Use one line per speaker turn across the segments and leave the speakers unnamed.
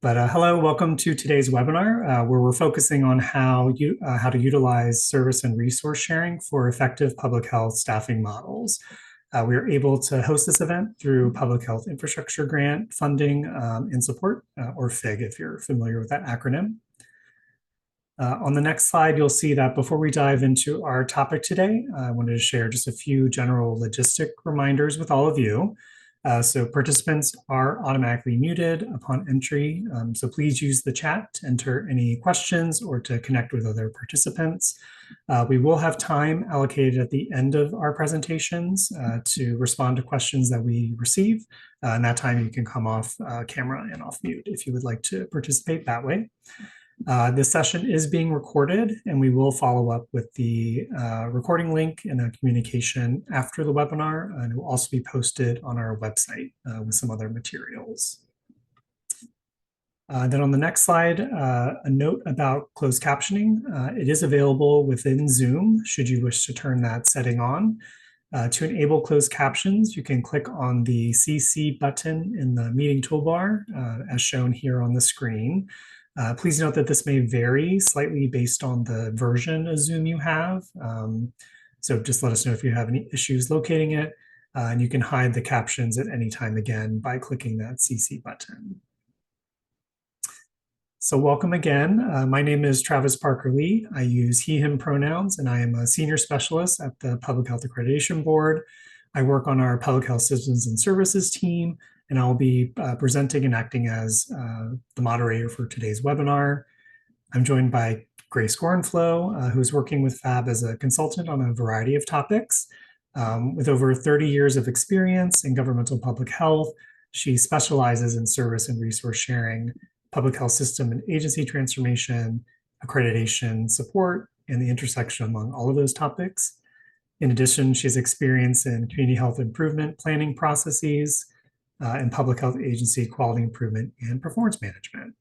But hello, welcome to today's webinar, where we're focusing on how to utilize service and resource sharing for effective public health staffing models. We are able to host this event through Public Health Infrastructure Grant funding and support, or PHIG if you're familiar with that acronym. On the next slide, you'll see that before we dive into our topic today, I wanted to share just a few general logistic reminders with all of you. So participants are automatically muted upon entry. So please use the chat to enter any questions or to connect with other participants. We will have time allocated at the end of our presentations to respond to questions that we receive. And that time you can come off camera and off mute if you would like to participate that way. This session is being recorded, and we will follow up with the recording link in a communication after the webinar, and it will also be posted on our website with some other materials. Then on the next slide, a note about closed captioning. It is available within Zoom should you wish to turn that setting on. To enable closed captions, you can click on the CC button in the meeting toolbar as shown here on the screen. Please note that this may vary slightly based on the version of Zoom you have. So just let us know if you have any issues locating it. And you can hide the captions at any time again by clicking that CC button. So welcome again. My name is Travis Parker Lee. I use he, him pronouns, and I am a senior specialist at the Public Health Accreditation Board. I work on our Public Health Systems and Services team, and I'll be presenting and acting as the moderator for today's webinar. I'm joined by Grace Gorenflow, who's working with PHAB as a consultant on a variety of topics. With over 30 years of experience in governmental public health, she specializes in service and resource sharing, public health system and agency transformation, accreditation support, and the intersection among all of those topics. In addition, she has experience in community health improvement planning processes, and public health agency quality improvement and performance management.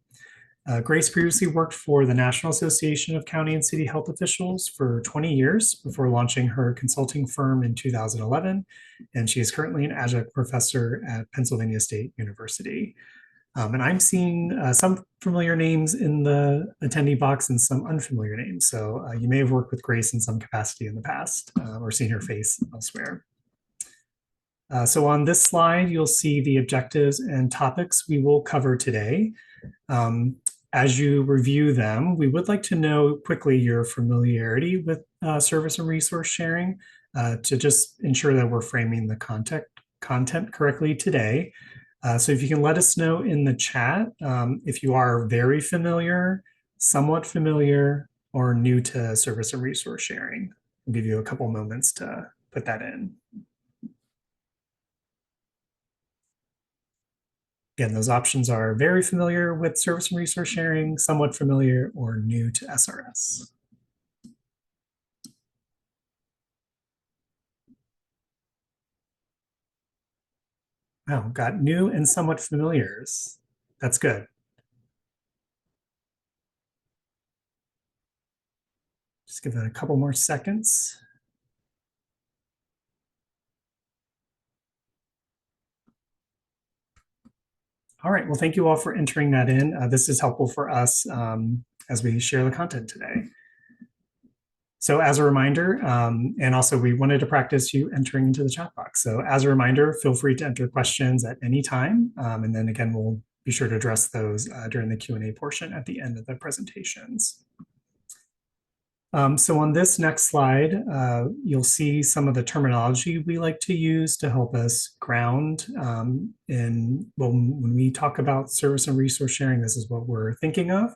Grace previously worked for the National Association of County and City Health Officials for 20 years before launching her consulting firm in 2011, and she is currently an adjunct professor at Pennsylvania State University. And I'm seeing some familiar names in the attendee box and some unfamiliar names. So you may have worked with Grace in some capacity in the past or seen her face elsewhere. So on this slide, you'll see the objectives and topics we will cover today. As you review them, we would like to know quickly your familiarity with service and resource sharing to just ensure that we're framing the content correctly today. So if you can let us know in the chat if you are very familiar, somewhat familiar, or new to service and resource sharing. I'll give you a couple moments to put that in. Again, those options are very familiar with service and resource sharing, somewhat familiar, or new to SRS. Wow, got new and somewhat familiars. That's good. Just give that a couple more seconds. All right, well, thank you all for entering that in. This is helpful for us as we share the content today. So as a reminder, and also we wanted to practice you entering into the chat box. So as a reminder, feel free to enter questions at any time. And then again, we'll be sure to address those during the Q&A portion at the end of the presentations. So on this next slide, you'll see some of the terminology we like to use to help us ground when we talk about service and resource sharing, this is what we're thinking of.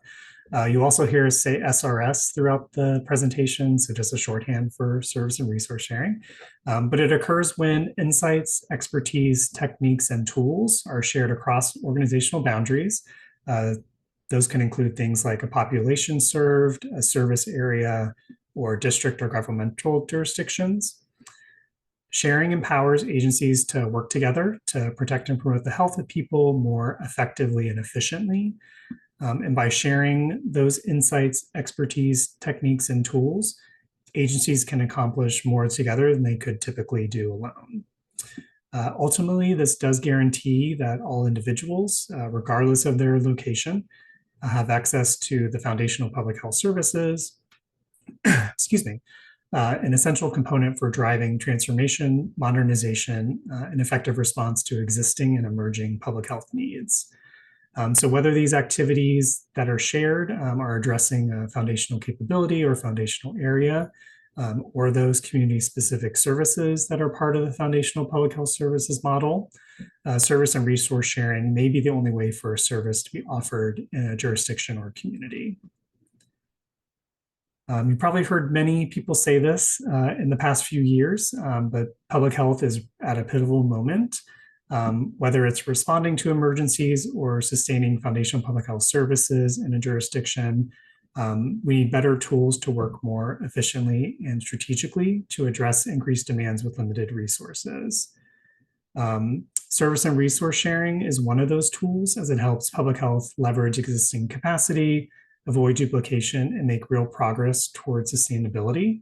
You also hear us say SRS throughout the presentation, so just a shorthand for service and resource sharing. But it occurs when insights, expertise, techniques, and tools are shared across organizational boundaries. Those can include things like a population served, a service area, or district or governmental jurisdictions. Sharing empowers agencies to work together to protect and promote the health of people more effectively and efficiently. And by sharing those insights, expertise, techniques, and tools, agencies can accomplish more together than they could typically do alone. Ultimately, this does guarantee that all individuals, regardless of their location, have access to the foundational public health services, excuse me, an essential component for driving transformation, modernization, and effective response to existing and emerging public health needs. So whether these activities that are shared are addressing a foundational capability or foundational area, or those community-specific services that are part of the foundational public health services model, service and resource sharing may be the only way for a service to be offered in a jurisdiction or community. You've probably heard many people say this in the past few years, but public health is at a pivotal moment. Whether it's responding to emergencies or sustaining foundational public health services in a jurisdiction, we need better tools to work more efficiently and strategically to address increased demands with limited resources. Service and resource sharing is one of those tools, as it helps public health leverage existing capacity, avoid duplication, and make real progress towards sustainability.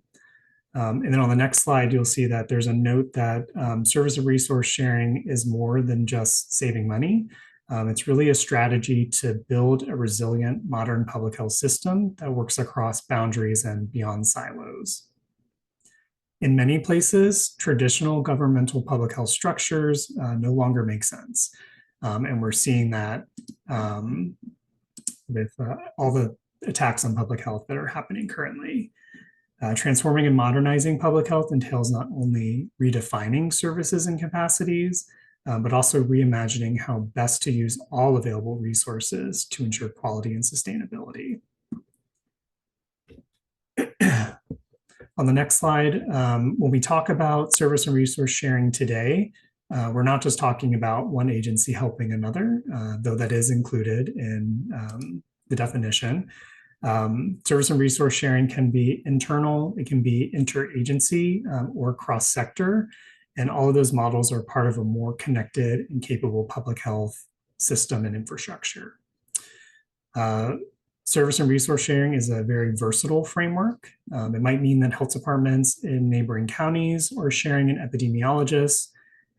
And then on the next slide, you'll see that there's a note that service and resource sharing is more than just saving money. It's really a strategy to build a resilient modern public health system that works across boundaries and beyond silos. In many places, traditional governmental public health structures no longer make sense. And we're seeing that with all the attacks on public health that are happening currently. Transforming and modernizing public health entails not only redefining services and capacities, but also reimagining how best to use all available resources to ensure quality and sustainability. On the next slide, when we talk about service and resource sharing today, we're not just talking about one agency helping another, though that is included in the definition. Service and resource sharing can be internal, it can be interagency or cross-sector, and all of those models are part of a more connected and capable public health system and infrastructure. Service and resource sharing is a very versatile framework. It might mean that health departments in neighboring counties are sharing an epidemiologist.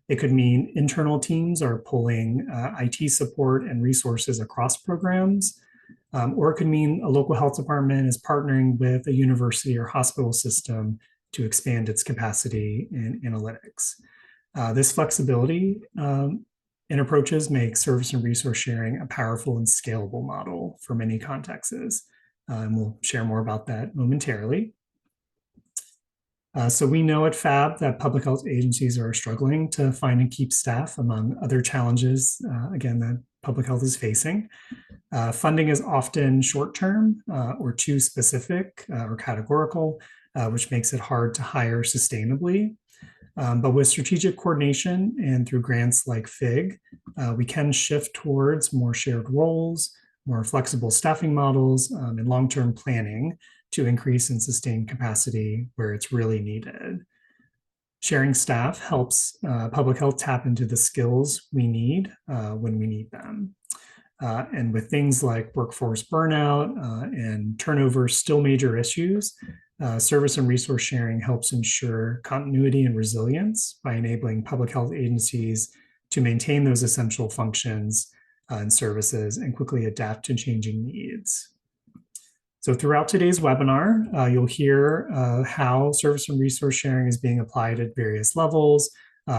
It could mean internal teams are pulling IT support and resources across programs. Or it could mean a local health department is partnering with a university or hospital system to expand its capacity in analytics. This flexibility in approaches make service and resource sharing a powerful and scalable model for many contexts. And we'll share more about that momentarily. So we know at PHAB that public health agencies are struggling to find and keep staff, among other challenges, again, that public health is facing. Funding is often short-term or too specific or categorical, which makes it hard to hire sustainably. But with strategic coordination and through grants like FIG, we can shift towards more shared roles, more flexible staffing models, and long-term planning to increase and sustain capacity where it's really needed. Sharing staff helps public health tap into the skills we need when we need them. And with things like workforce burnout and turnover still major issues, service and resource sharing helps ensure continuity and resilience by enabling public health agencies to maintain those essential functions and services and quickly adapt to changing needs. So throughout today's webinar, you'll hear how service and resource sharing is being applied at various levels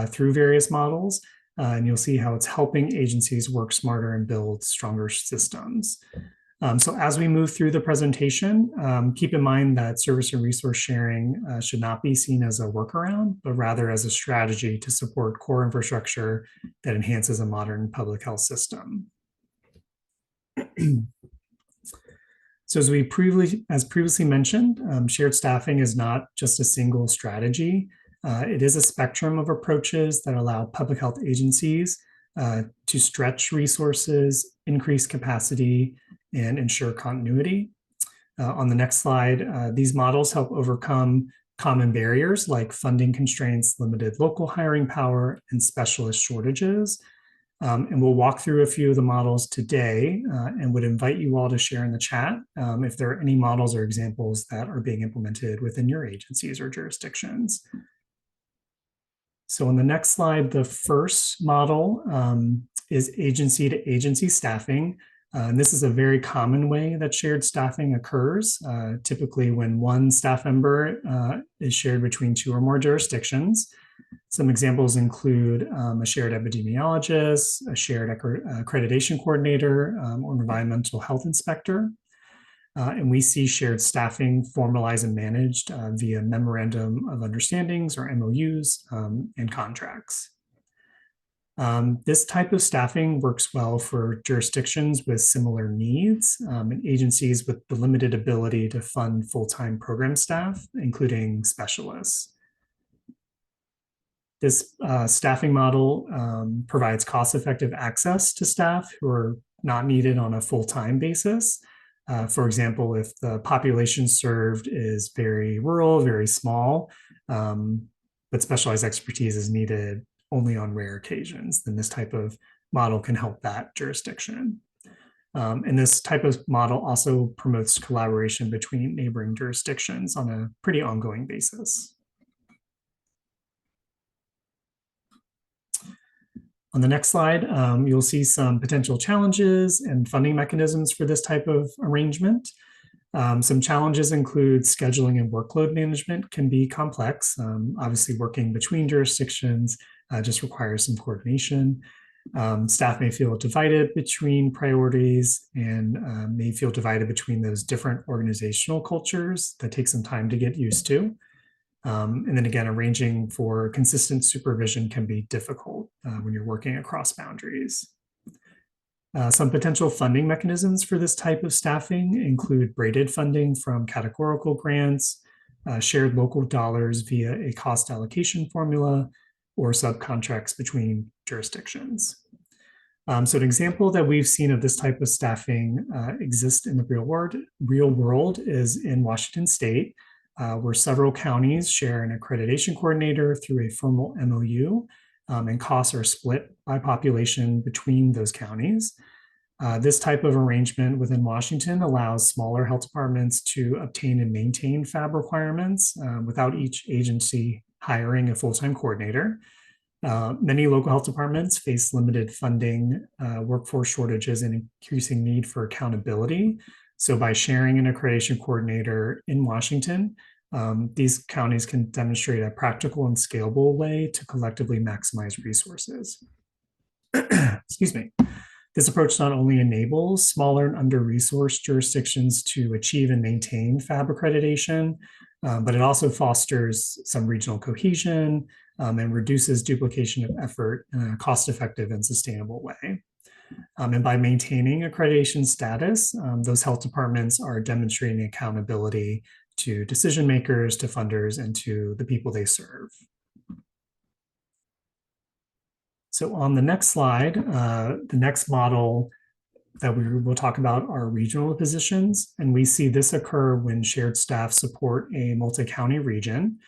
through various models, and you'll see how it's helping agencies work smarter and build stronger systems. So as we move through the presentation, keep in mind that service and resource sharing should not be seen as a workaround, but rather as a strategy to support core infrastructure that enhances a modern public health system. So as previously mentioned, shared staffing is not just a single strategy. It is a spectrum of approaches that allow public health agencies to stretch resources, increase capacity, and ensure continuity. On the next slide, these models help overcome common barriers like funding constraints, limited local hiring power, and specialist shortages. And we'll walk through a few of the models today and would invite you all to share in the chat if there are any models or examples that are being implemented within your agencies or jurisdictions. So on the next slide, the first model is agency to agency staffing. And this is a very common way that shared staffing occurs, typically when one staff member is shared between two or more jurisdictions. Some examples include a shared epidemiologist, a shared accreditation coordinator, or environmental health inspector. And we see shared staffing formalized and managed via memorandum of understandings or MOUs and contracts. This type of staffing works well for jurisdictions with similar needs and agencies with the limited ability to fund full-time program staff, including specialists. This staffing model provides cost-effective access to staff who are not needed on a full-time basis. For example, if the population served is very rural, very small, but specialized expertise is needed only on rare occasions, then this type of model can help that jurisdiction. And this type of model also promotes collaboration between neighboring jurisdictions on a pretty ongoing basis. On the next slide, you'll see some potential challenges and funding mechanisms for this type of arrangement. Some challenges include scheduling and workload management can be complex. Obviously, working between jurisdictions just requires some coordination. Staff may feel divided between priorities and may feel divided between those different organizational cultures that take some time to get used to. And then again, arranging for consistent supervision can be difficult when you're working across boundaries. Some potential funding mechanisms for this type of staffing include braided funding from categorical grants, shared local dollars via a cost allocation formula, or subcontracts between jurisdictions. So an example that we've seen of this type of staffing exist in the real world is in Washington State, where several counties share an accreditation coordinator through a formal MOU, and costs are split by population between those counties. This type of arrangement within Washington allows smaller health departments to obtain and maintain PHAB requirements without each agency hiring a full-time coordinator. Many local health departments face limited funding, workforce shortages, and increasing need for accountability. So by sharing an accreditation coordinator in Washington, these counties can demonstrate a practical and scalable way to collectively maximize resources. Excuse me. This approach not only enables smaller and under-resourced jurisdictions to achieve and maintain PHAB accreditation, but it also fosters some regional cohesion and reduces duplication of effort in a cost-effective and sustainable way. And by maintaining accreditation status, those health departments are demonstrating accountability to decision makers, to funders, and to the people they serve. So on the next slide, the next model that we will talk about are regional positions. And we see this occur when shared staff support a multi-county region.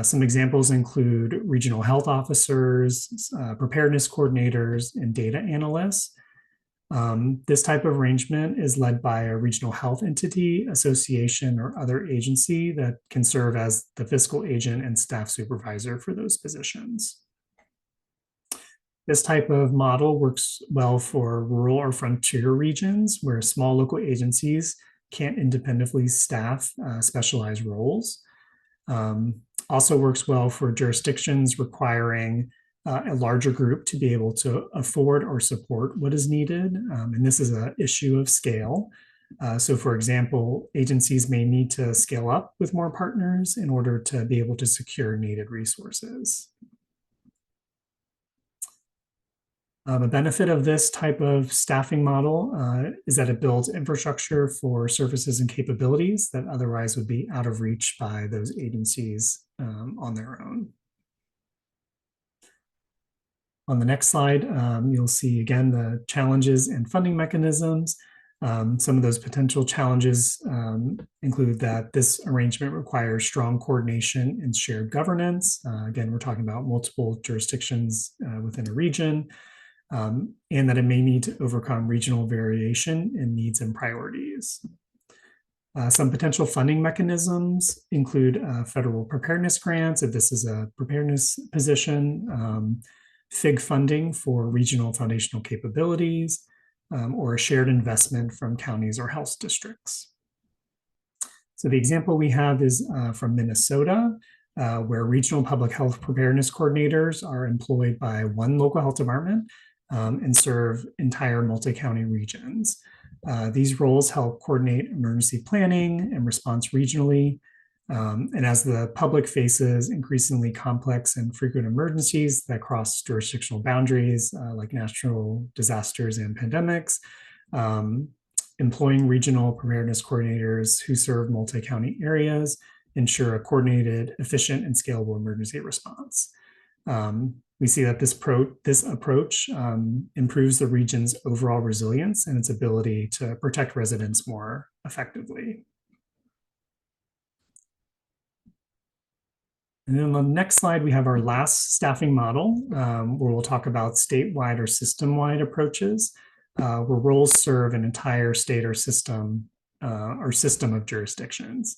Some examples include regional health officers, preparedness coordinators, and data analysts. This type of arrangement is led by a regional health entity, association, or other agency that can serve as the fiscal agent and staff supervisor for those positions. This type of model works well for rural or frontier regions where small local agencies can't independently staff specialized roles. Also works well for jurisdictions requiring a larger group to be able to afford or support what is needed. And this is an issue of scale. So for example, agencies may need to scale up with more partners in order to be able to secure needed resources. The benefit of this type of staffing model is that it builds infrastructure for services and capabilities that otherwise would be out of reach by those agencies on their own. On the next slide, you'll see again the challenges and funding mechanisms. Some of those potential challenges include that this arrangement requires strong coordination and shared governance. Again, we're talking about multiple jurisdictions within a region. And that it may need to overcome regional variation in needs and priorities. Some potential funding mechanisms include federal preparedness grants, if this is a preparedness position, FIG funding for regional foundational capabilities, or a shared investment from counties or health districts. So the example we have is from Minnesota, where regional public health preparedness coordinators are employed by one local health department and serve entire multi-county regions. These roles help coordinate emergency planning and response regionally. And as the public faces increasingly complex and frequent emergencies that cross jurisdictional boundaries, like natural disasters and pandemics, employing regional preparedness coordinators who serve multi-county areas ensure a coordinated, efficient, and scalable emergency response. We see that this approach improves the region's overall resilience and its ability to protect residents more effectively. And then on the next slide, we have our last staffing model, where we'll talk about statewide or system-wide approaches, where roles serve an entire state or system of jurisdictions.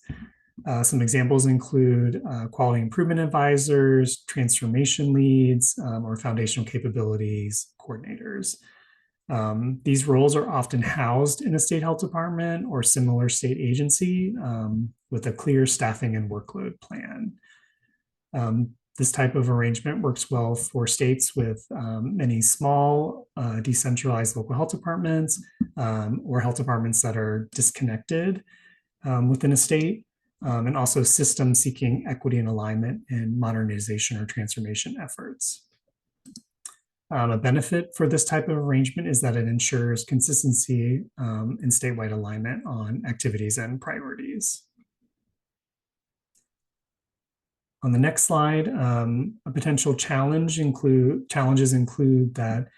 Some examples include quality improvement advisors, transformation leads, or foundational capabilities coordinators. These roles are often housed in a state health department or similar state agency with a clear staffing and workload plan. This type of arrangement works well for states with many small, decentralized local health departments or health departments that are disconnected within a state, and also systems seeking equity and alignment in modernization or transformation efforts. A benefit for this type of arrangement is that it ensures consistency and statewide alignment on activities and priorities. On the next slide, a potential challenges include that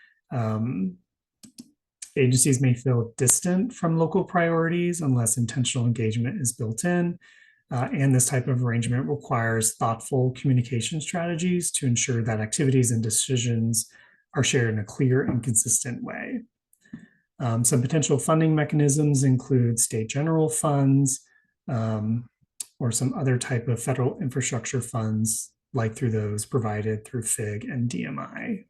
agencies may feel distant from local priorities unless intentional engagement is built in. And this type of arrangement requires thoughtful communication strategies to ensure that activities and decisions are shared in a clear and consistent way. Some potential funding mechanisms include state general funds, or some other type of federal infrastructure funds, like through those provided through FIG and DMI.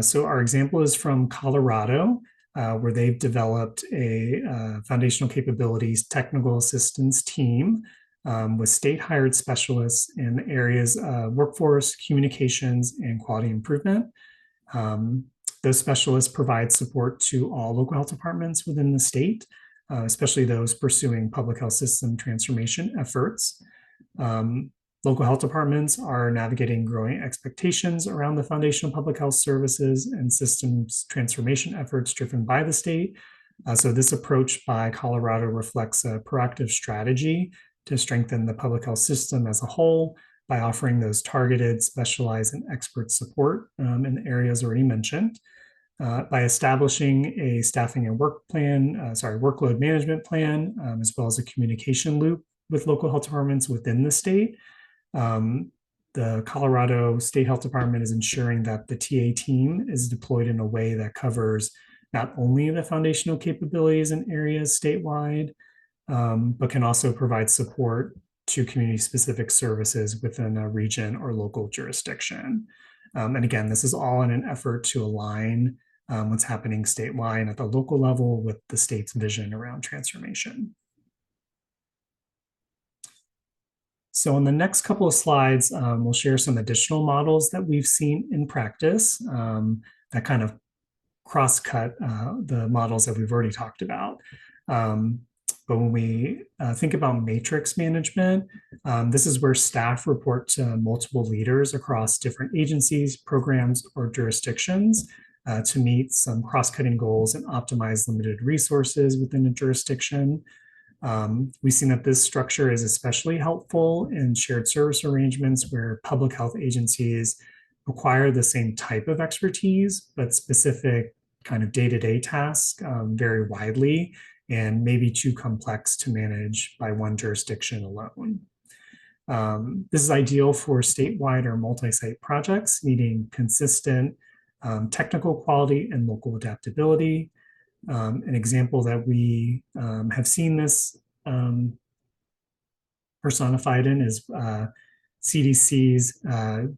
So our example is from Colorado, where they've developed a foundational capabilities technical assistance team with state hired specialists in the areas of workforce, communications, and quality improvement. Those specialists provide support to all local health departments within the state, especially those pursuing public health system transformation efforts. Local health departments are navigating growing expectations around the foundational public health services and systems transformation efforts driven by the state. So this approach by Colorado reflects a proactive strategy to strengthen the public health system as a whole by offering those targeted, specialized, and expert support in the areas already mentioned. By establishing a staffing and workload management plan, as well as a communication loop with local health departments within the state. The Colorado State Health Department is ensuring that the TA team is deployed in a way that covers not only the foundational capabilities in areas statewide, but can also provide support to community-specific services within a region or local jurisdiction. And again, this is all in an effort to align what's happening statewide at the local level with the state's vision around transformation. So in the next couple of slides, we'll share some additional models that we've seen in practice that kind of cross-cut the models that we've already talked about. But when we think about matrix management, this is where staff report to multiple leaders across different agencies, programs, or jurisdictions to meet some cross-cutting goals and optimize limited resources within a jurisdiction. We've seen that this structure is especially helpful in shared service arrangements where public health agencies require the same type of expertise, but specific kind of day-to-day tasks vary widely and may be too complex to manage by one jurisdiction alone. This is ideal for statewide or multi-site projects needing consistent technical quality and local adaptability. An example that we have seen this personified in is CDC's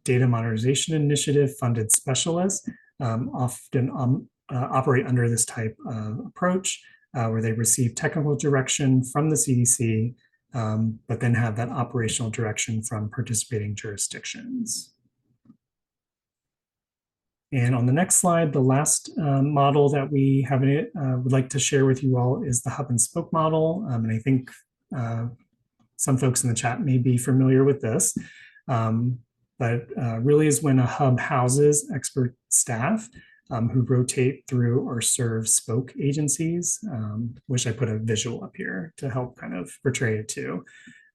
Data Modernization Initiative funded specialists often operate under this type of approach, where they receive technical direction from the CDC, but then have that operational direction from participating jurisdictions. And on the next slide, the last model that we have in it would like to share with you all is the hub and spoke model. And I think some folks in the chat may be familiar with this, but really is when a hub houses expert staff who rotate through or serve spoke agencies. Wish I put a visual up here to help kind of portray it too.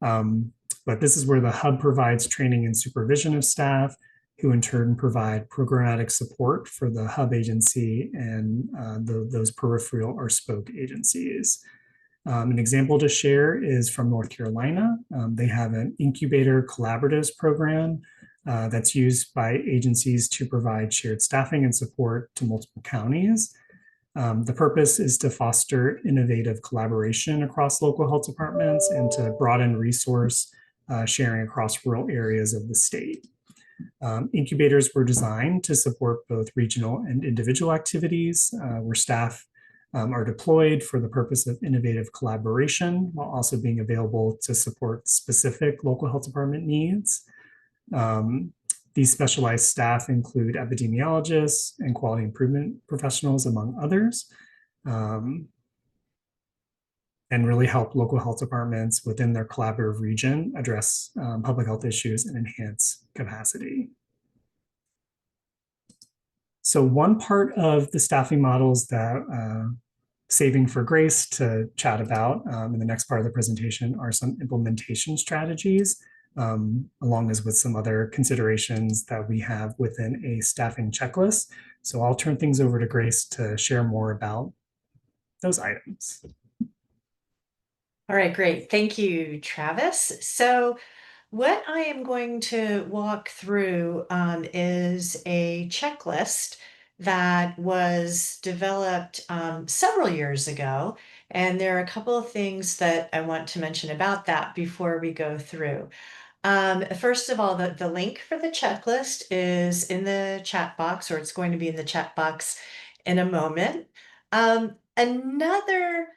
But this is where the hub provides training and supervision of staff, who in turn provide programmatic support for the hub agency and those peripheral or spoke agencies. An example to share is from North Carolina. They have an incubator collaboratives program that's used by agencies to provide shared staffing and support to multiple counties. The purpose is to foster innovative collaboration across local health departments and to broaden resource sharing across rural areas of the state. Incubators were designed to support both regional and individual activities where staff are deployed for the purpose of innovative collaboration while also being available to support specific local health department needs. These specialized staff include epidemiologists and quality improvement professionals, among others, and really help local health departments within their collaborative region address public health issues and enhance capacity. So one part of the staffing models that saving for grace to chat about in the next part of the presentation are some implementation strategies, along as with some other considerations that we have within a staffing checklist. So I'll turn things over to Grace to share more about those items.
All right, great. Thank you, Travis. So what I am going to walk through is a checklist that was developed several years ago. And there are a couple of things that I want to mention about that before we go through. First of all, the link for the checklist is in the chat box, or it's going to be in the chat box in a moment. Another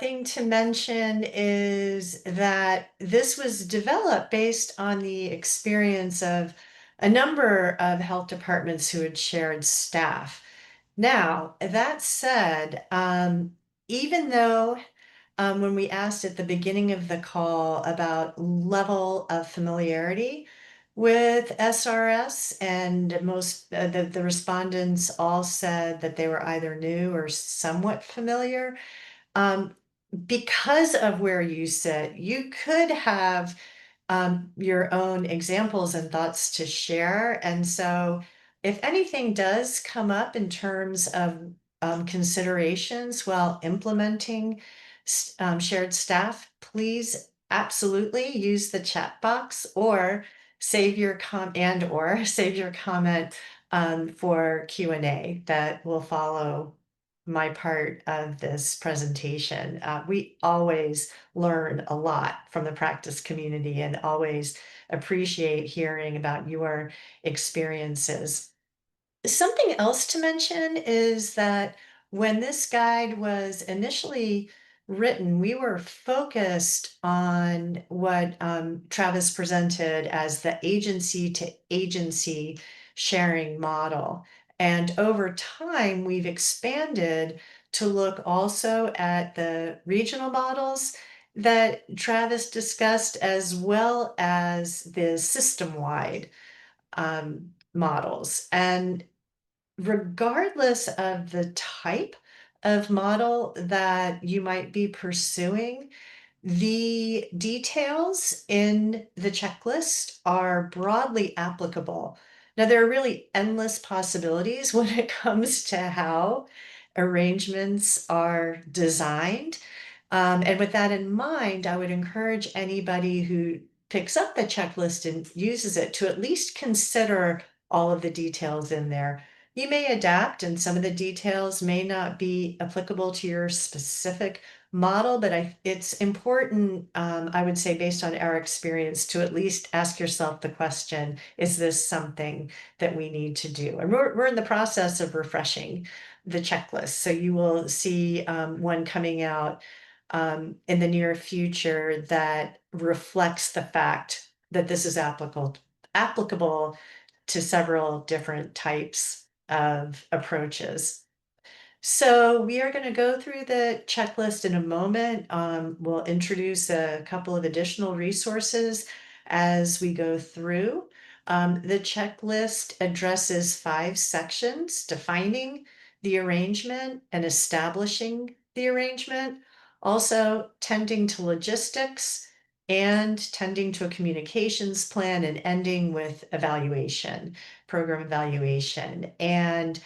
thing to mention is that this was developed based on the experience of a number of health departments who had shared staff. Now, that said, even though when we asked at the beginning of the call about level of familiarity with SRS, and most the respondents all said that they were either new or somewhat familiar. Because of where you sit, you could have your own examples and thoughts to share. And so if anything does come up in terms of considerations while implementing shared staff, please absolutely use the chat box or save your save your comment for Q&A that will follow my part of this presentation. We always learn a lot from the practice community and always appreciate hearing about your experiences. Something else to mention is that when this guide was initially written, we were focused on what Travis presented as the agency to agency sharing model. And over time, we've expanded to look also at the regional models that Travis discussed, as well as the system-wide models. And regardless of the type of model that you might be pursuing, the details in the checklist are broadly applicable. Now, there are really endless possibilities when it comes to how arrangements are designed. And with that in mind, I would encourage anybody who picks up the checklist and uses it to at least consider all of the details in there. You may adapt, and some of the details may not be applicable to your specific model, but it's important, I would say, based on our experience, to at least ask yourself the question, is this something that we need to do? And we're in the process of refreshing the checklist. So you will see one coming out in the near future that reflects the fact that this is applicable to several different types of approaches. So we are going to go through the checklist in a moment. We'll introduce a couple of additional resources as we go through. The checklist addresses 5 sections: defining the arrangement and establishing the arrangement, also tending to logistics and tending to a communications plan, and ending with evaluation, program evaluation. And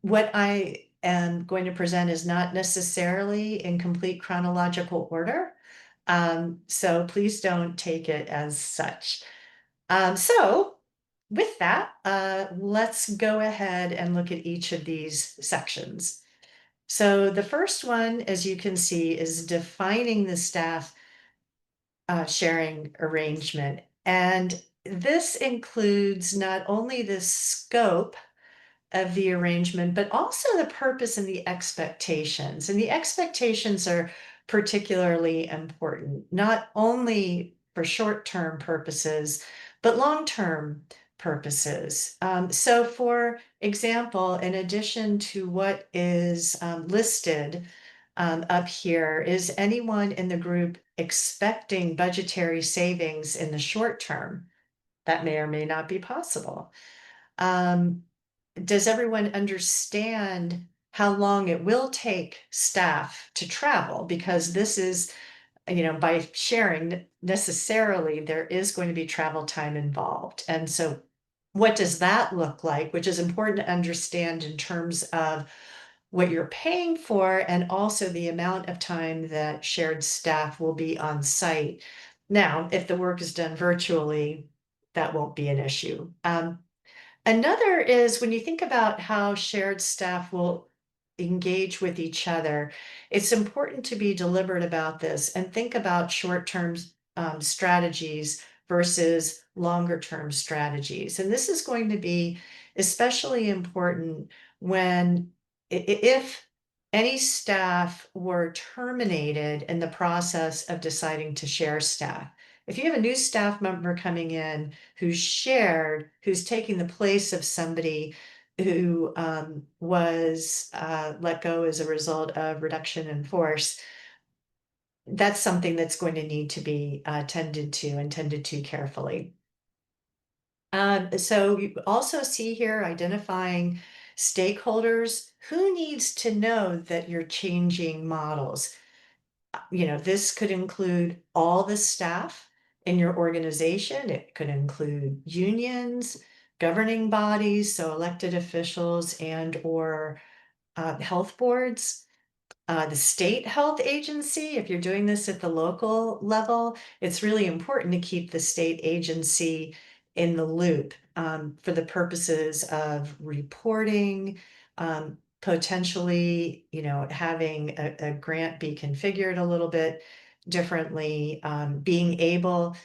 what I am going to present is not necessarily in complete chronological order. So please don't take it as such. So with that, let's go ahead and look at each of these sections. So the first one, as you can see, is defining the staff sharing arrangement. And this includes not only the scope of the arrangement, but also the purpose and the expectations. And the expectations are particularly important, not only for short-term purposes, but long-term purposes. So for example, in addition to what is listed up here, is anyone in the group expecting budgetary savings in the short term? That may or may not be possible. Um, does everyone understand how long it will take staff to travel? Because this is, by sharing, necessarily there is going to be travel time involved. And so what does that look like, which is important to understand in terms of what you're paying for and also the amount of time that shared staff will be on site. Now, if the work is done virtually, that won't be an issue. Another is when you think about how shared staff will engage with each other, it's important to be deliberate about this and think about short-term strategies versus longer-term strategies. And this is going to be especially important when, if any staff were terminated in the process of deciding to share staff. If you have a new staff member coming in who's shared, who's taking the place of somebody who was let go as a result of reduction in force, that's something that's going to need to be tended to and tended to carefully. So you also see here identifying stakeholders. Who needs to know that you're changing models? This could include all the staff in your organization. It could include unions, governing bodies, so elected officials and or health boards, the state health agency. If you're doing this at the local level, it's really important to keep the state agency in the loop for the purposes of reporting, potentially, having a grant be configured a little bit differently, being able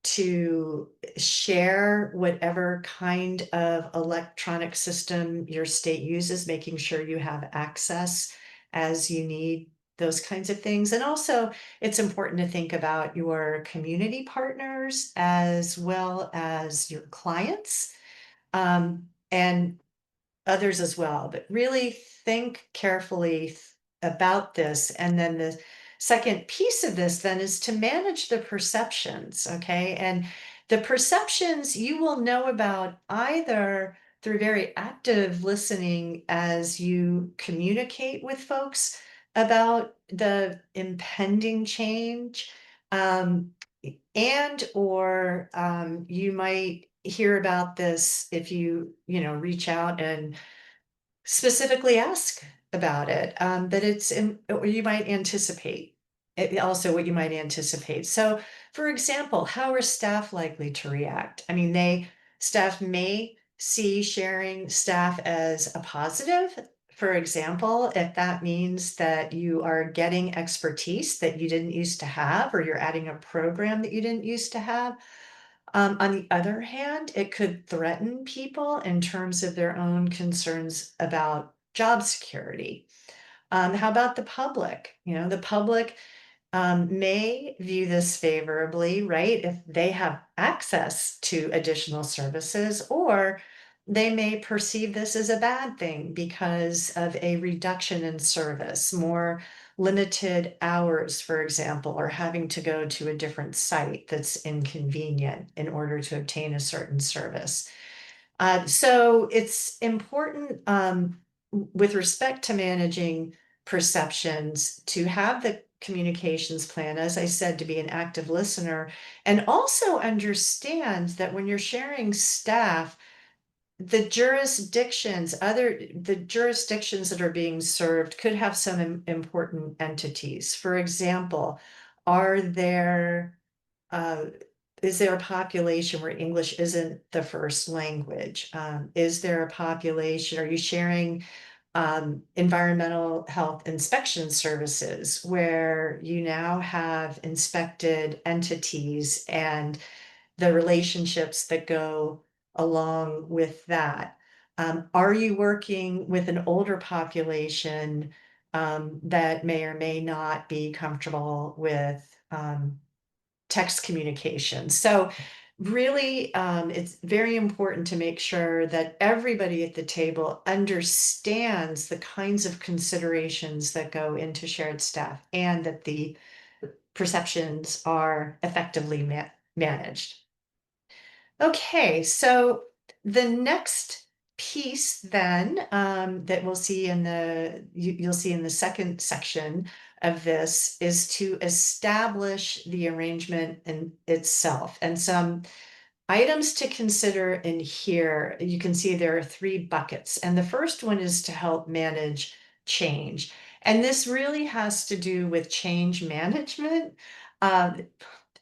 to share whatever kind of electronic system your state uses, making sure you have access as you need those kinds of things. And also, it's important to think about your community partners as well as your clients, and others as well, but really think carefully about this. And then the second piece of this then is to manage the perceptions, okay? And the perceptions you will know about either through very active listening as you communicate with folks about the impending change, um, and or you might hear about this if you reach out and specifically ask about it, that or you might anticipate also what you might anticipate. So for example, how are staff likely to react? I mean, staff may see sharing staff as a positive. For example, if that means that you are getting expertise that you didn't used to have, or you're adding a program that you didn't used to have. On the other hand, it could threaten people in terms of their own concerns about job security. How about the public? You know, the public may view this favorably, right? If they have access to additional services, or they may perceive this as a bad thing because of a reduction in service, more limited hours, for example, or having to go to a different site that's inconvenient in order to obtain a certain service. So it's important with respect to managing perceptions to have the communications plan, as I said, to be an active listener and also understand that when you're sharing staff, the jurisdictions that are being served could have some important entities. For example, are there uh, is there a population where English isn't the first language? Is there a population? Are you sharing environmental health inspection services where you now have inspected entities and the relationships that go along with that? Are you working with an older population that may or may not be comfortable with text communication? So really, it's very important to make sure that everybody at the table understands the kinds of considerations that go into shared staff and that the perceptions are effectively managed. Okay, so the next piece then that we'll see in you'll see in the second section of this is to establish the arrangement in itself. And some items to consider in here, you can see there are three buckets. And the first one is to help manage change. And this really has to do with change management. Um,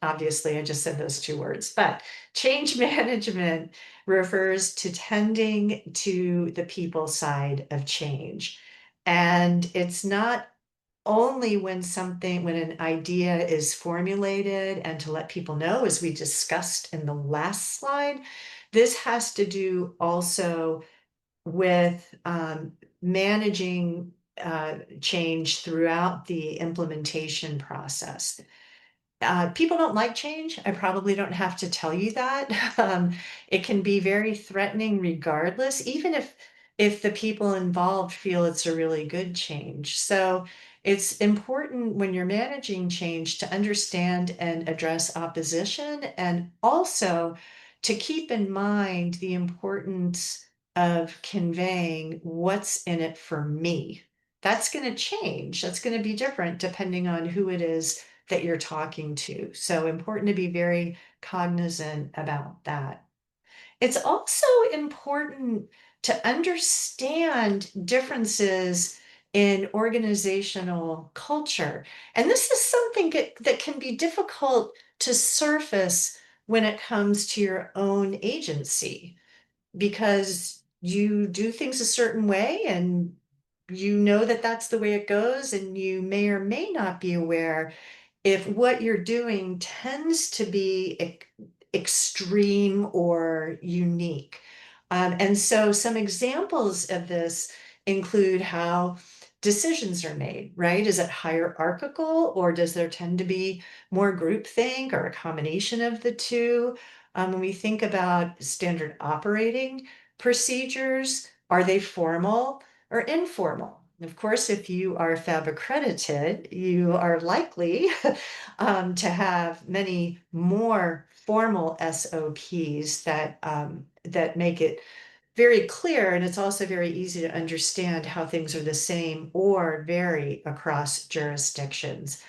Obviously, I just said those two words, but change management refers to tending to the people side of change. And it's not only when an idea is formulated and to let people know, as we discussed in the last slide, this has to do also with managing change throughout the implementation process. People don't like change. I probably don't have to tell you that. It can be very threatening regardless, even if the people involved feel it's a really good change. So it's important when you're managing change to understand and address opposition, and also to keep in mind the importance of conveying what's in it for me. That's going to change. That's going to be different depending on who it is that you're talking to. So important to be very cognizant about that. It's also important to understand differences in organizational culture. And this is something that can be difficult to surface when it comes to your own agency, because you do things a certain way and you know that that's the way it goes, and you may or may not be aware if what you're doing tends to be extreme or unique. And so some examples of this include how decisions are made, right? Is it hierarchical, or does there tend to be more groupthink or a combination of the two? When we think about standard operating procedures, are they formal or informal? Of course, if you are PHAB accredited, you are likely to have many more formal SOPs that make it very clear, and it's also very easy to understand how things are the same or vary across jurisdictions.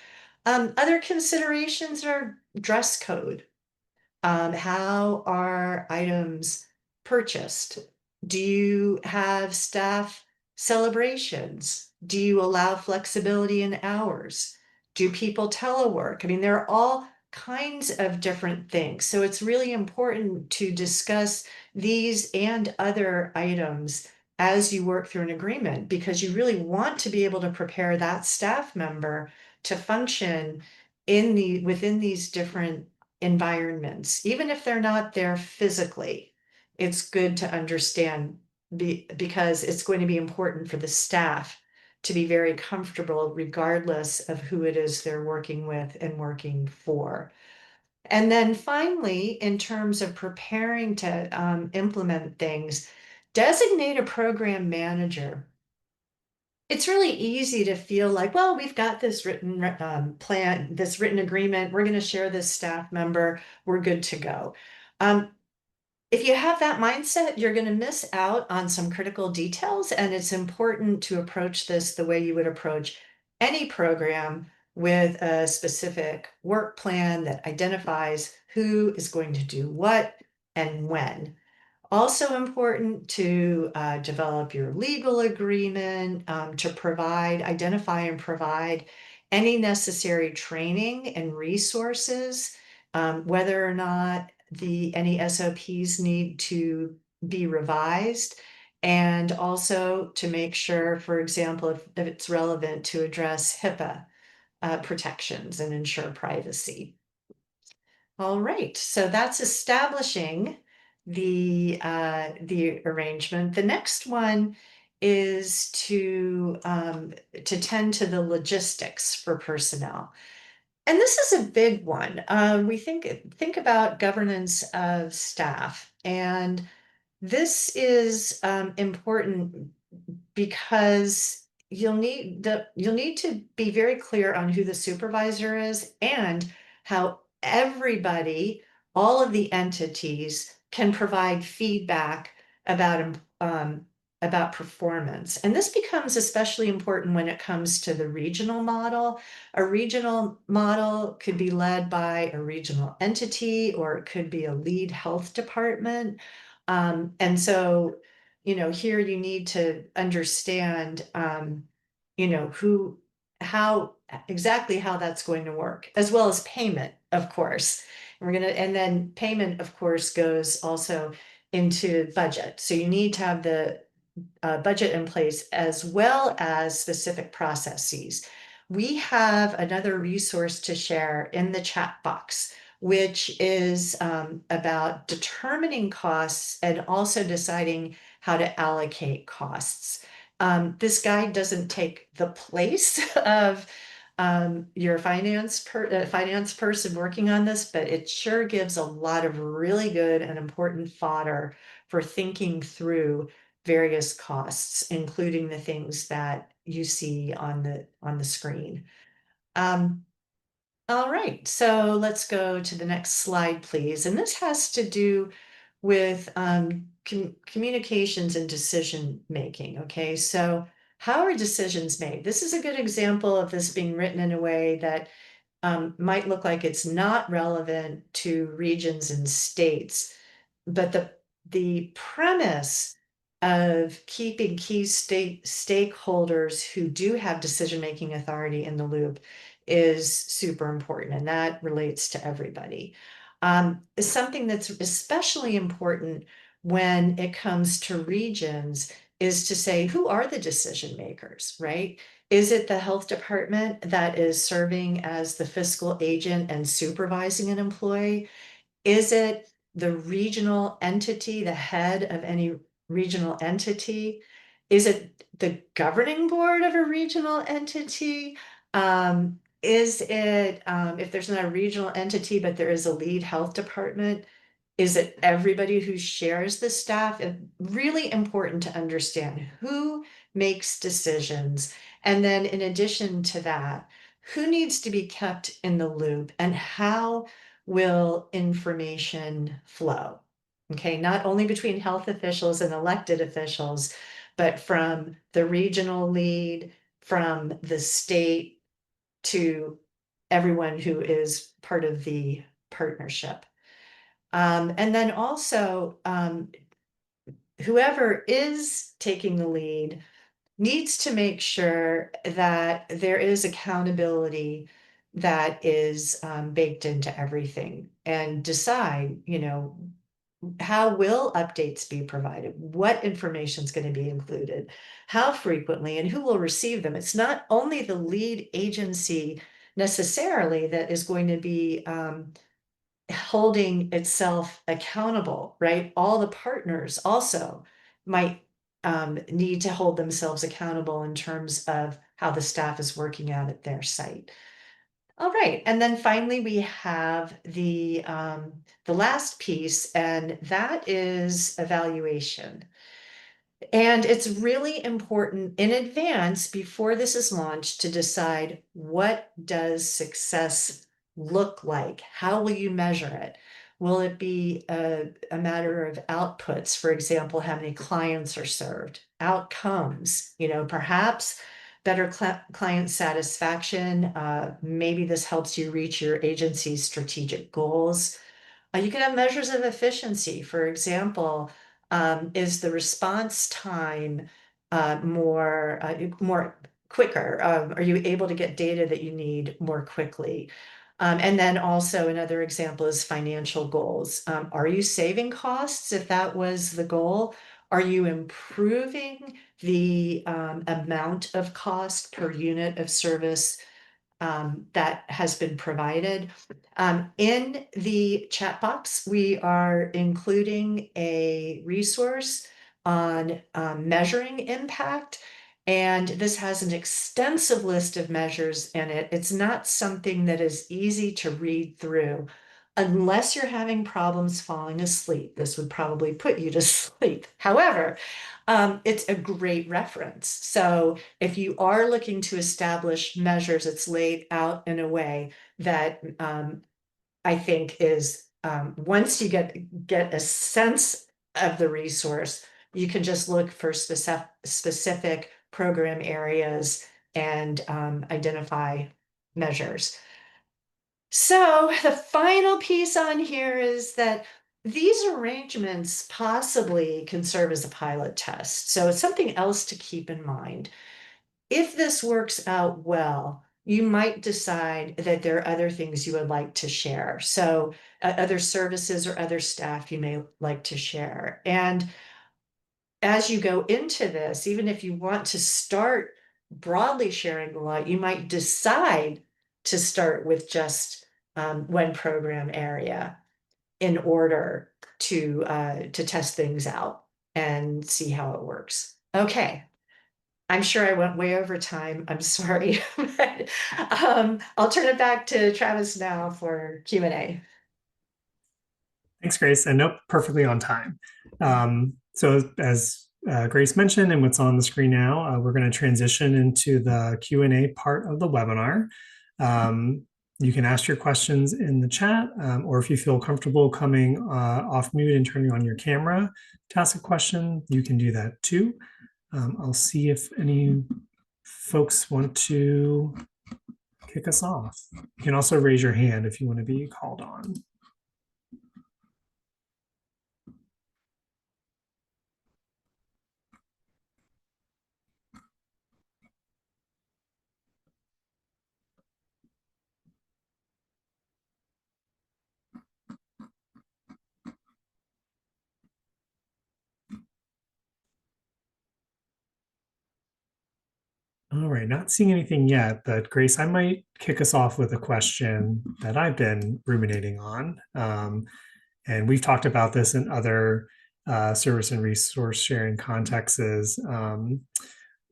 Other considerations are dress code. How are items purchased? Do you have staff celebrations? Do you allow flexibility in hours? Do people telework? I mean, there are all kinds of different things. So it's really important to discuss these and other items as you work through an agreement, because you really want to be able to prepare that staff member to function within these different environments, even if they're not there physically. It's good to understand because it's going to be important for the staff to be very comfortable regardless of who it is they're working with and working for. And then finally, in terms of preparing to implement things, designate a program manager. It's really easy to feel like, well, we've got this written plan, this written agreement. We're going to share this staff member. We're good to go. Um, if you have that mindset, you're going to miss out on some critical details, and it's important to approach this the way you would approach any program, with a specific work plan that identifies who is going to do what and when. Also important to develop your legal agreement, to identify and provide any necessary training and resources, whether or not any SOPs need to be revised, and also to make sure, for example, if it's relevant, to address HIPAA protections and ensure privacy. All right, so that's establishing the arrangement. The next one is to tend to the logistics for personnel. And this is a big one. We think about governance of staff, and this is important because you'll need to be very clear on who the supervisor is and how everybody, all of the entities, can provide feedback about about performance. And this becomes especially important when it comes to the regional model. A regional model could be led by a regional entity, or it could be a lead health department. And so, here you need to understand, who, how exactly how that's going to work, as well as payment, of course. And then payment, of course, goes also into budget. So you need to have the budget in place, as well as specific processes. We have another resource to share in the chat box, which is about determining costs and also deciding how to allocate costs. This guide doesn't take the place of your finance person working on this, but it sure gives a lot of really good and important fodder for thinking through various costs, including the things that you see on the screen. Um, all right, so let's go to the next slide, please. And this has to do with communications and decision making. Okay, so how are decisions made? This is a good example of this being written in a way that might look like it's not relevant to regions and states, but the premise of keeping key stakeholders who do have decision-making authority in the loop is super important, and that relates to everybody. Is something that's especially important when it comes to regions is to say, who are the decision makers, right? Is it the health department that is serving as the fiscal agent and supervising an employee? Is it the regional entity, the head of any regional entity? Is it the governing board of a regional entity? Is it, if there's not a regional entity, but there is a lead health department, is it everybody who shares the staff? And really important to understand who makes decisions. And then in addition to that, who needs to be kept in the loop, and how will information flow? Okay, not only between health officials and elected officials, but from the regional lead, from the state, to everyone who is part of the partnership. And then also, whoever is taking the lead needs to make sure that there is accountability that is baked into everything, and decide, how will updates be provided? What information is going to be included? How frequently and who will receive them? It's not only the lead agency necessarily that is going to be holding itself accountable, right? All the partners also might need to hold themselves accountable in terms of how the staff is working out at their site. All right, and then finally we have the last piece, and that is evaluation. And it's really important in advance before this is launched to decide, what does success look like? How will you measure it? Will it be a matter of outputs? For example, how many clients are served? Outcomes, perhaps better client satisfaction. Maybe this helps you reach your agency's strategic goals. You can have measures of efficiency. For example, is the response time more quicker? Are you able to get data that you need more quickly? And then also another example is financial goals. Are you saving costs if that was the goal? Are you improving the amount of cost per unit of service that has been provided? In the chat box, we are including a resource on measuring impact. And this has an extensive list of measures in it. It's not something that is easy to read through unless you're having problems falling asleep. This would probably put you to sleep. However, it's a great reference. So if you are looking to establish measures, it's laid out in a way that I think is, once you get a sense of the resource, you can just look for specific program areas and identify measures. So the final piece on here is that these arrangements possibly can serve as a pilot test. So it's something else to keep in mind. If this works out well, you might decide that there are other things you would like to share. So other services or other staff you may like to share. And as you go into this, even if you want to start broadly sharing a lot, you might decide to start with just one program area in order to test things out and see how it works. Okay, I'm sure I went way over time. I'm sorry. But, I'll turn it back to Travis now for Q&A.
Thanks, Grace. And nope, perfectly on time. So as Grace mentioned, and what's on the screen now, we're going to transition into the Q&A part of the webinar. You can ask your questions in the chat, or if you feel comfortable coming off mute and turning on your camera to ask a question, you can do that too. I'll see if any folks want to kick us off. You can also raise your hand if you want to be called on. All right, not seeing anything yet, but Grace, I might kick us off with a question that I've been ruminating on. And we've talked about this in other service and resource sharing contexts,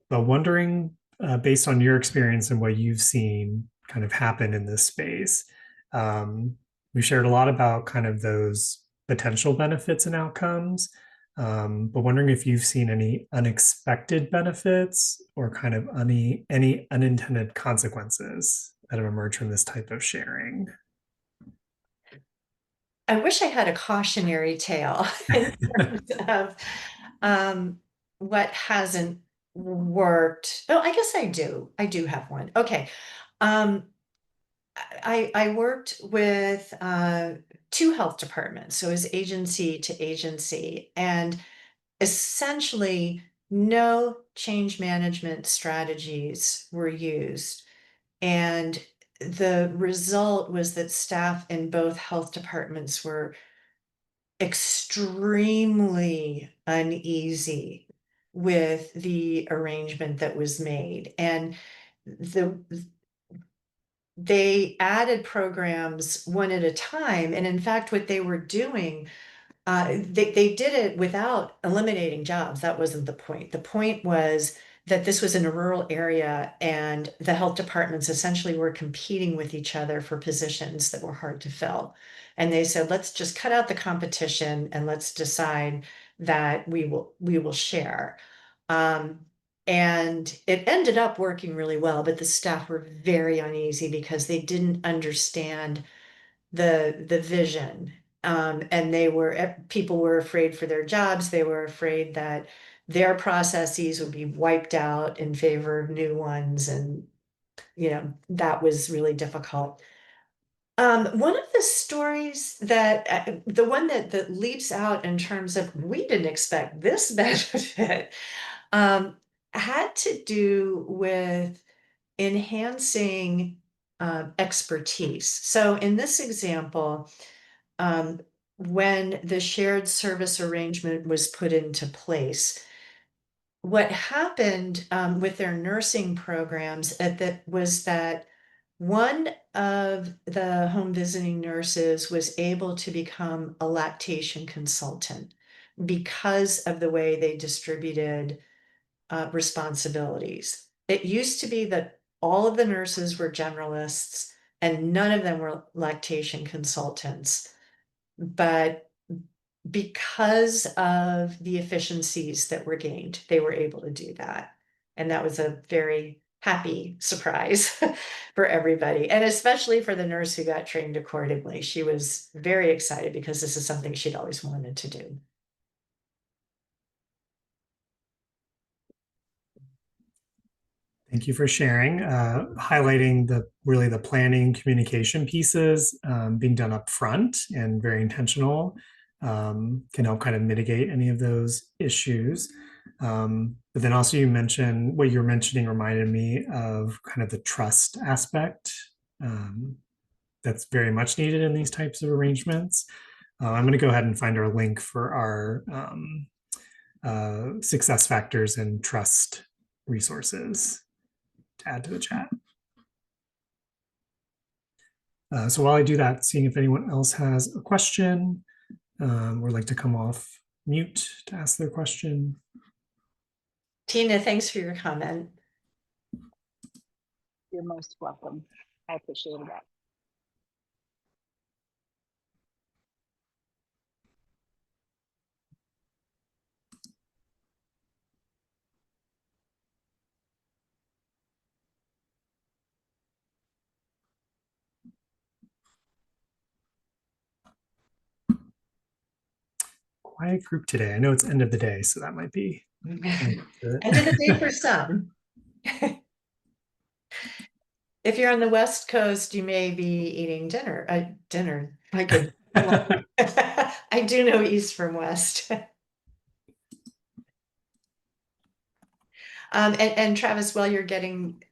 but wondering, based on your experience and what you've seen kind of happen in this space, we shared a lot about kind of those potential benefits and outcomes. But wondering if you've seen any unexpected benefits or kind of any unintended consequences that have emerged from this type of sharing.
I wish I had a cautionary tale in terms of what hasn't worked. Oh, I guess I do. I do have one. Okay. Um, I worked with two health departments, so it was agency to agency, and essentially no change management strategies were used. And the result was that staff in both health departments were extremely uneasy with the arrangement that was made. And they added programs one at a time. And in fact, what they were doing, they did it without eliminating jobs. That wasn't the point. The point was that this was in a rural area and the health departments essentially were competing with each other for positions that were hard to fill. And they said, let's just cut out the competition and let's decide that we will share. Um, and it ended up working really well, but the staff were very uneasy because they didn't understand the vision. And people were afraid for their jobs. They were afraid that their processes would be wiped out in favor of new ones. And, that was really difficult. One of the stories the one that leaps out in terms of we didn't expect this benefit, um, had to do with enhancing expertise. So in this example, um, when the shared service arrangement was put into place, what happened with their nursing programs was that one of the home visiting nurses was able to become a lactation consultant because of the way they distributed responsibilities. It used to be that all of the nurses were generalists and none of them were lactation consultants. But because of the efficiencies that were gained, they were able to do that. And that was a very happy surprise for everybody, and especially for the nurse who got trained accordingly. She was very excited because this is something she'd always wanted to do.
Thank you for sharing, highlighting the planning communication pieces being done up front and very intentional can help kind of mitigate any of those issues. But then also you mentioned what you're mentioning reminded me of kind of the trust aspect that's very much needed in these types of arrangements. I'm going to go ahead and find our link for our success factors and trust resources to add to the chat. So while I do that, seeing if anyone else has a question or would like to come off mute to ask their question.
Tina, thanks for your comment.
You're most welcome. I appreciate that.
Quiet group today. I know it's end of the day, so that might be.
End of the day for some. If you're on the West Coast, you may be eating dinner. Dinner. My goodness. I do know East from West. And Travis, while you're getting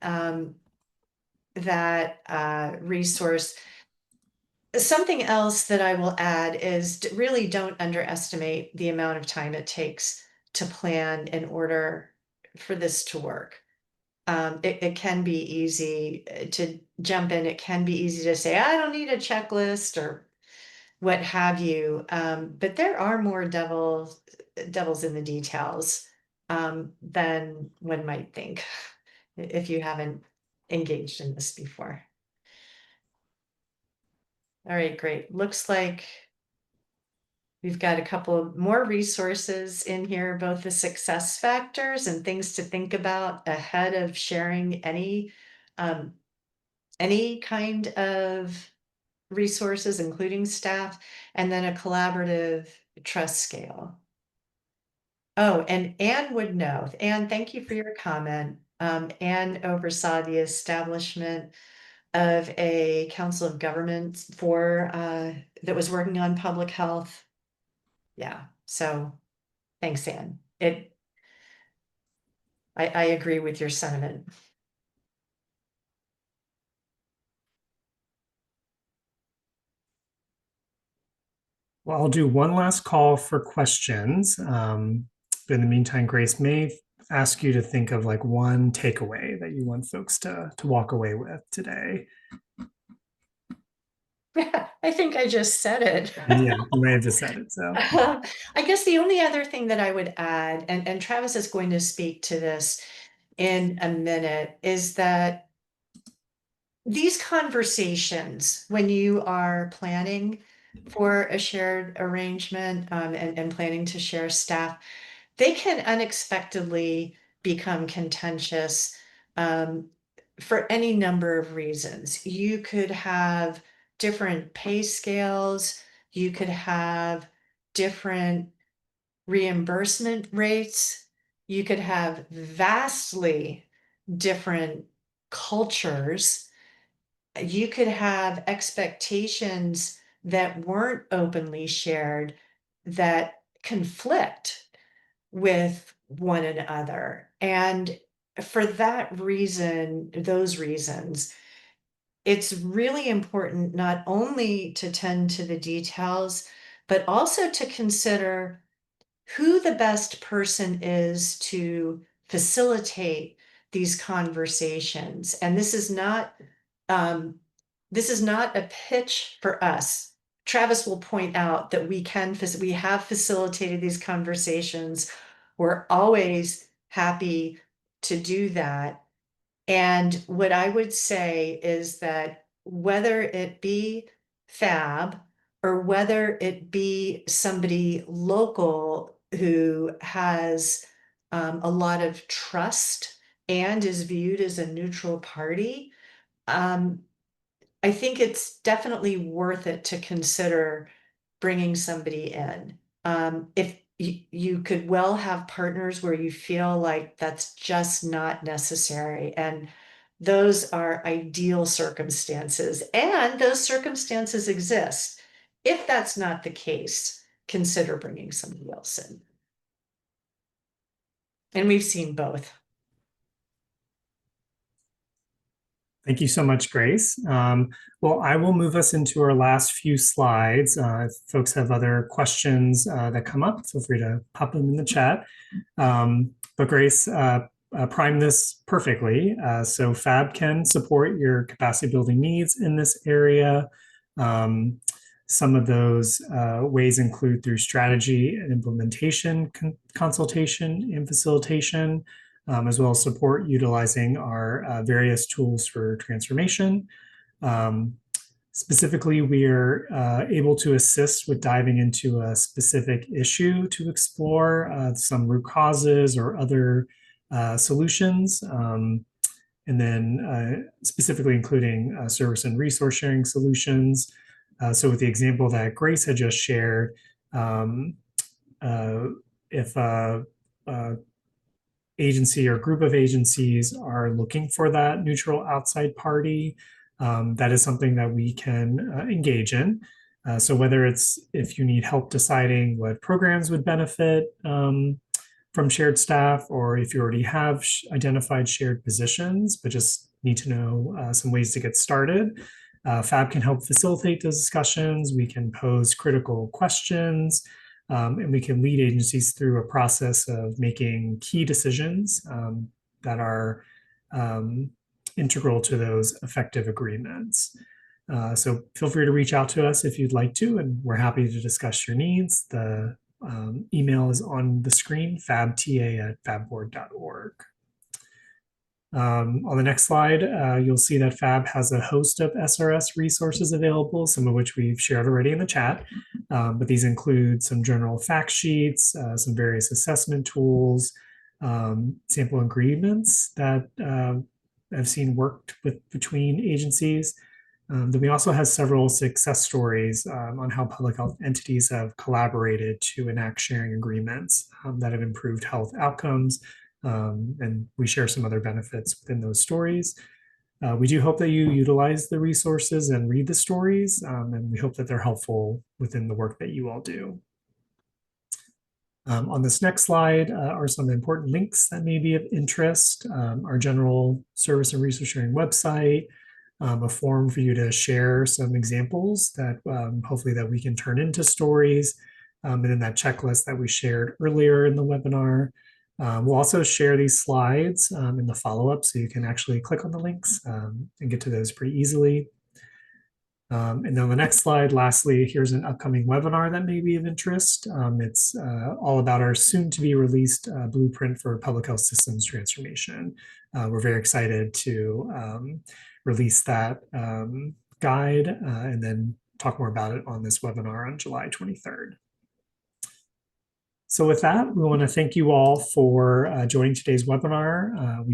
that resource, something else that I will add is really don't underestimate the amount of time it takes to plan in order for this to work. It can be easy to jump in. It can be easy to say, I don't need a checklist or what have you. But there are more devils in the details than one might think if you haven't engaged in this before. All right, great. Looks like we've got a couple of more resources in here, both the success factors and things to think about ahead of sharing any kind of resources, including staff, and then a collaborative trust scale. Oh, and Anne would know. Anne, thank you for your comment. Anne oversaw the establishment of a council of governments that was working on public health. Yeah, so thanks, Anne. I agree with your sentiment.
Well, I'll do one last call for questions. But in the meantime, Grace may ask you to think of like one takeaway that you want folks to walk away with today.
I think I just said it.
Yeah, you may have just said it. So
I guess the only other thing that I would add, and Travis is going to speak to this in a minute, is that these conversations, when you are planning for a shared arrangement and planning to share staff, they can unexpectedly become contentious for any number of reasons. You could have different pay scales, you could have different reimbursement rates, you could have vastly different cultures, you could have expectations that weren't openly shared that conflict with one another. And for that reason, those reasons, it's really important not only to tend to the details, but also to consider who the best person is to facilitate these conversations. And um, this is not a pitch for us. Travis will point out that we have facilitated these conversations. We're always happy to do that. And what I would say is that whether it be PHAB or whether it be somebody local who has a lot of trust and is viewed as a neutral party, um, I think it's definitely worth it to consider bringing somebody in. If you could well have partners where you feel like that's just not necessary, and those are ideal circumstances, and those circumstances exist. If that's not the case, consider bringing somebody else in. And we've seen both.
thank you so much, Grace. Well, I will move us into our last few slides. If folks have other questions that come up, feel free to pop them in the chat. But Grace primed this perfectly. So PHAB can support your capacity building needs in this area. Some of those ways include through strategy and implementation, consultation and facilitation, as well as support utilizing our various tools for transformation. Specifically, we are able to assist with diving into a specific issue to explore some root causes or other solutions. And then specifically including service and resource sharing solutions. So with the example that Grace had just shared, if agency or group of agencies are looking for that neutral outside party, that is something that we can engage in. So whether it's if you need help deciding what programs would benefit from shared staff, or if you already have identified shared positions, but just need to know some ways to get started, PHAB can help facilitate those discussions. We can pose critical questions, and we can lead agencies through a process of making key decisions that are integral to those effective agreements. So feel free to reach out to us if you'd like to, and we're happy to discuss your needs. The email is on the screen, fabta@fabboard.org. On the next slide, you'll see that PHAB has a host of SRS resources available, some of which we've shared already in the chat. But these include some general fact sheets, some various assessment tools, sample agreements that I've seen worked between agencies. Then we also have several success stories on how public health entities have collaborated to enact sharing agreements that have improved health outcomes. And we share some other benefits within those stories. We do hope that you utilize the resources and read the stories, and we hope that they're helpful within the work that you all do. On this next slide are some important links that may be of interest. Our general service and resource sharing website, a form for you to share some examples that hopefully that we can turn into stories. And then that checklist that we shared earlier in the webinar. We'll also share these slides in the follow-up, so you can actually click on the links and get to those pretty easily. And then on the next slide, lastly, here's an upcoming webinar that may be of interest. It's all about our soon-to-be released blueprint for public health systems transformation. We're very excited to release that guide and then talk more about it on this webinar on July 23rd. So with that, we want to thank you all for joining today's webinar.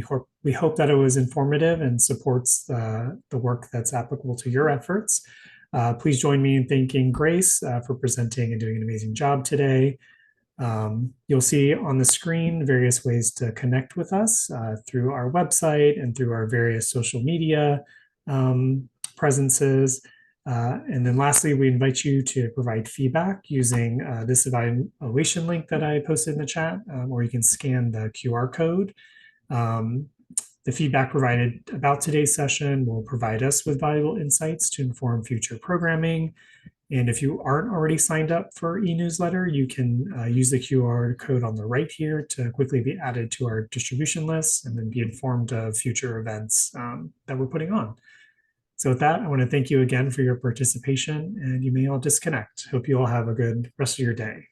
We hope that it was informative and supports the work that's applicable to your efforts. Please join me in thanking Grace for presenting and doing an amazing job today. You'll see on the screen various ways to connect with us through our website and through our various social media presences. And then lastly, we invite you to provide feedback using this evaluation link that I posted in the chat, or you can scan the QR code. The feedback provided about today's session will provide us with valuable insights to inform future programming. And if you aren't already signed up for e-newsletter, you can use the QR code on the right here to quickly be added to our distribution list and then be informed of future events that we're putting on. So with that, I want to thank you again for your participation, and you may all disconnect. Hope you all have a good rest of your day.